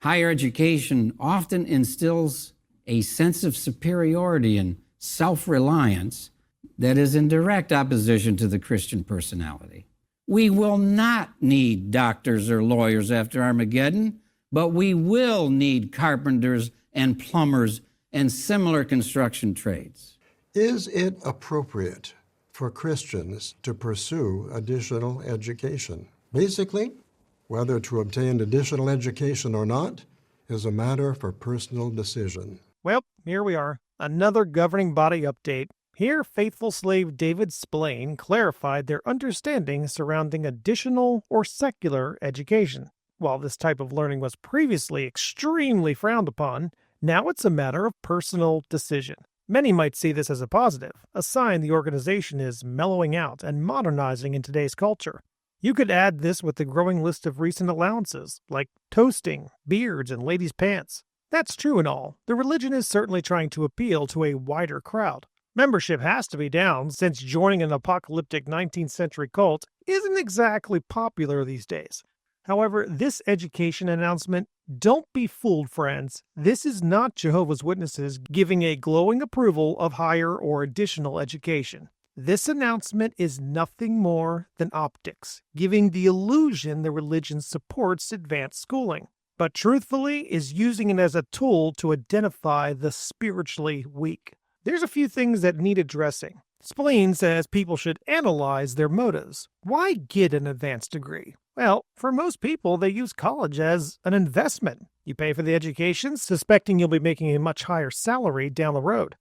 Higher education often instills a sense of superiority and self-reliance that is in direct opposition to the Christian personality. We will not need doctors or lawyers after Armageddon, but we will need carpenters and plumbers and similar construction trades. Is it appropriate for Christians to pursue additional education? Basically, whether to obtain additional education or not is a matter for personal decision. Well, here we are. Another governing body update. Here, faithful slave David Splain clarified their understanding surrounding additional or secular education. While this type of learning was previously extremely frowned upon, now it's a matter of personal decision. Many might see this as a positive, a sign the organization is mellowing out and modernizing in today's culture. You could add this with the growing list of recent allowances, like toasting, beards, and ladies' pants. That's true and all. The religion is certainly trying to appeal to a wider crowd. Membership has to be down, since joining an apocalyptic 19th century cult isn't exactly popular these days. However, this education announcement, don't be fooled, friends. This is not Jehovah's Witnesses giving a glowing approval of higher or additional education. This announcement is nothing more than optics, giving the illusion the religion supports advanced schooling, but truthfully is using it as a tool to identify the spiritually weak. There's a few things that need addressing. Spleen says people should analyze their motives. Why get an advanced degree? Well, for most people, they use college as an investment. You pay for the education, suspecting you'll be making a much higher salary down the road.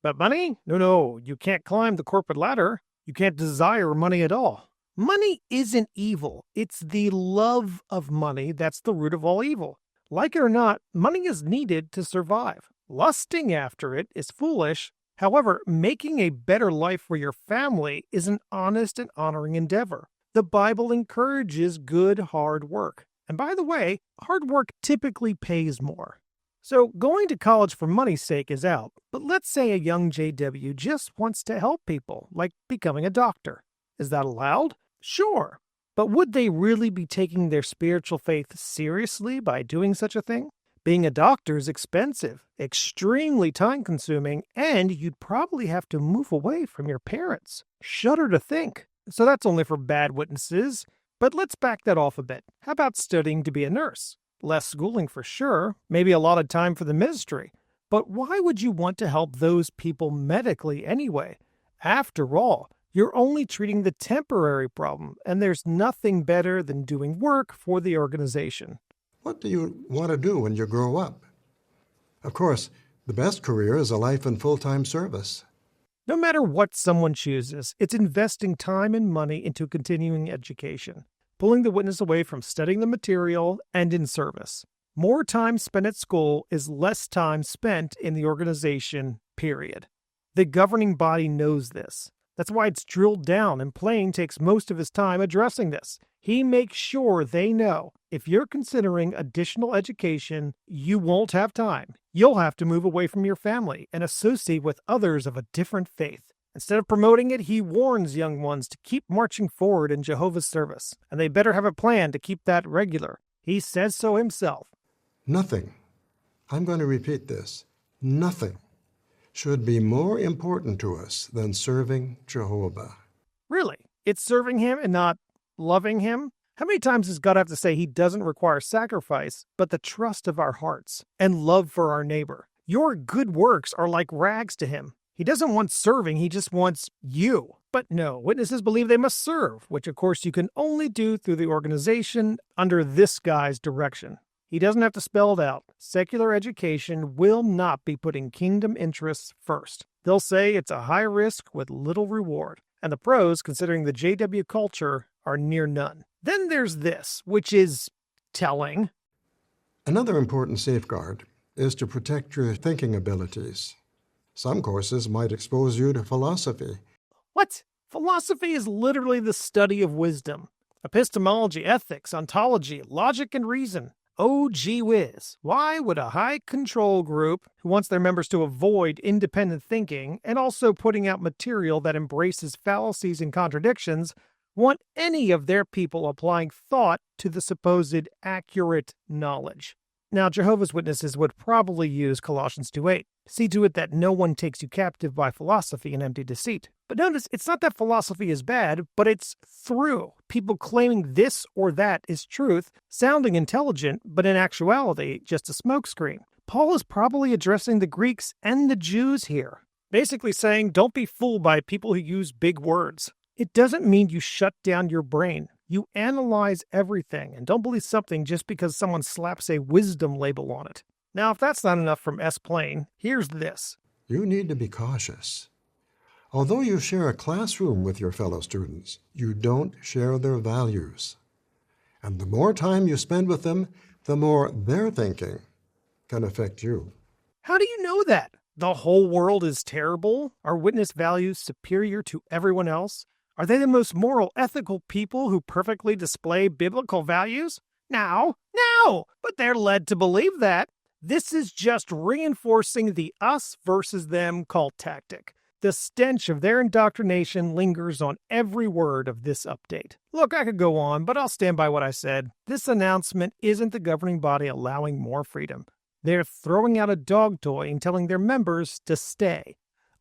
But money? No, you can't climb the corporate ladder. You can't desire money at all. Money isn't evil. It's the love of money that's the root of all evil. Like it or not, money is needed to survive. Lusting after it is foolish. However, making a better life for your family is an honest and honoring endeavor. The Bible encourages good, hard work. And by the way, hard work typically pays more. So going to college for money's sake is out. But let's say a young JW just wants to help people, like becoming a doctor. Is that allowed? Sure. But would they really be taking their spiritual faith seriously by doing such a thing? Being a doctor is expensive, extremely time-consuming, and you'd probably have to move away from your parents. Shudder to think. So that's only for bad witnesses. But let's back that off a bit. How about studying to be a nurse? Less schooling for sure, maybe a lot of time for the ministry. But why would you want to help those people medically anyway? After all, you're only treating the temporary problem, and there's nothing better than doing work for the organization. What do you want to do when you grow up? Of course, the best career is a life in full-time service. No matter what someone chooses, it's investing time and money into continuing education, pulling the witness away from studying the material and in service. More time spent at school is less time spent in the organization, period. The governing body knows this. That's why it's drilled down, and Plain takes most of his time addressing this. He makes sure they know if you're considering additional education, you won't have time. You'll have to move away from your family and associate with others of a different faith. Instead of promoting it, he warns young ones to keep marching forward in Jehovah's service, and they better have a plan to keep that regular. He says so himself. Nothing, I'm going to repeat this, nothing should be more important to us than serving Jehovah. Really? It's serving him and not loving him? How many times does God have to say he doesn't require sacrifice, but the trust of our hearts and love for our neighbor? Your good works are like rags to him. He doesn't want serving, he just wants you. But no, witnesses believe they must serve, which of course you can only do through the organization under this guy's direction. He doesn't have to spell it out. Secular education will not be putting kingdom interests first. They'll say it's a high risk with little reward. And the pros, considering the JW culture, are near none. Then there's this, which is telling. Another important safeguard is to protect your thinking abilities. Some courses might expose you to philosophy. What? Philosophy is literally the study of wisdom. Epistemology, ethics, ontology, logic, and reason. Oh, gee whiz. Why would a high control group who wants their members to avoid independent thinking and also putting out material that embraces fallacies and contradictions want any of their people applying thought to the supposed accurate knowledge? Now, Jehovah's Witnesses would probably use Colossians 2:8. See to it that no one takes you captive by philosophy and empty deceit. But notice, it's not that philosophy is bad, but it's through people claiming this or that is truth, sounding intelligent, but in actuality, just a smokescreen. Paul is probably addressing the Greeks and the Jews here, basically saying, don't be fooled by people who use big words. It doesn't mean you shut down your brain. You analyze everything and don't believe something just because someone slaps a wisdom label on it. Now, if that's not enough from S. Plain, here's this. You need to be cautious. Although you share a classroom with your fellow students, you don't share their values. And the more time you spend with them, the more their thinking can affect you. How do you know that? The whole world is terrible? Are witness values superior to everyone else? Are they the most moral, ethical people who perfectly display biblical values? No, but they're led to believe that. This is just reinforcing the us versus them cult tactic. The stench of their indoctrination lingers on every word of this update. Look, I could go on, but I'll stand by what I said. This announcement isn't the governing body allowing more freedom. They're throwing out a dog toy and telling their members to stay.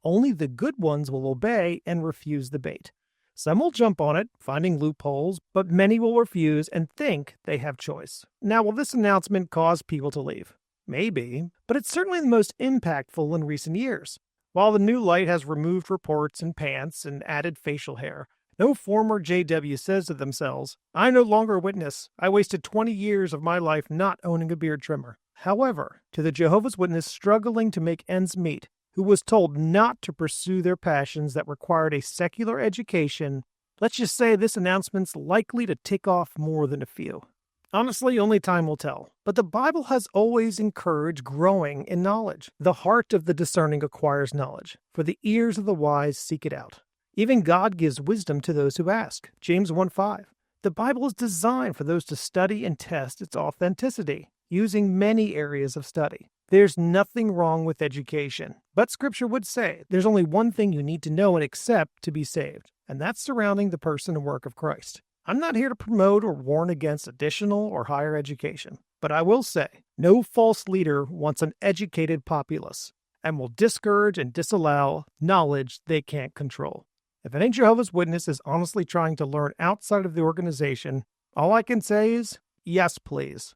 Only the good ones will obey and refuse the bait. Some will jump on it, finding loopholes, but many will refuse and think they have choice. Now, will this announcement cause people to leave? Maybe, but it's certainly the most impactful in recent years. While the new light has removed reports and pants and added facial hair, no former JW says to themselves, I'm no longer a witness. I wasted 20 years of my life not owning a beard trimmer. However, to the Jehovah's Witness struggling to make ends meet, who was told not to pursue their passions that required a secular education, let's just say this announcement's likely to tick off more than a few. Honestly, only time will tell. But the Bible has always encouraged growing in knowledge. The heart of the discerning acquires knowledge, for the ears of the wise seek it out. Even God gives wisdom to those who ask. James 1:5. The Bible is designed for those to study and test its authenticity, using many areas of study. There's nothing wrong with education, but Scripture would say there's only one thing you need to know and accept to be saved, and that's surrounding the person and work of Christ. I'm not here to promote or warn against additional or higher education, but I will say no false leader wants an educated populace and will discourage and disallow knowledge they can't control. If any Jehovah's Witness is honestly trying to learn outside of the organization, all I can say is, yes, please.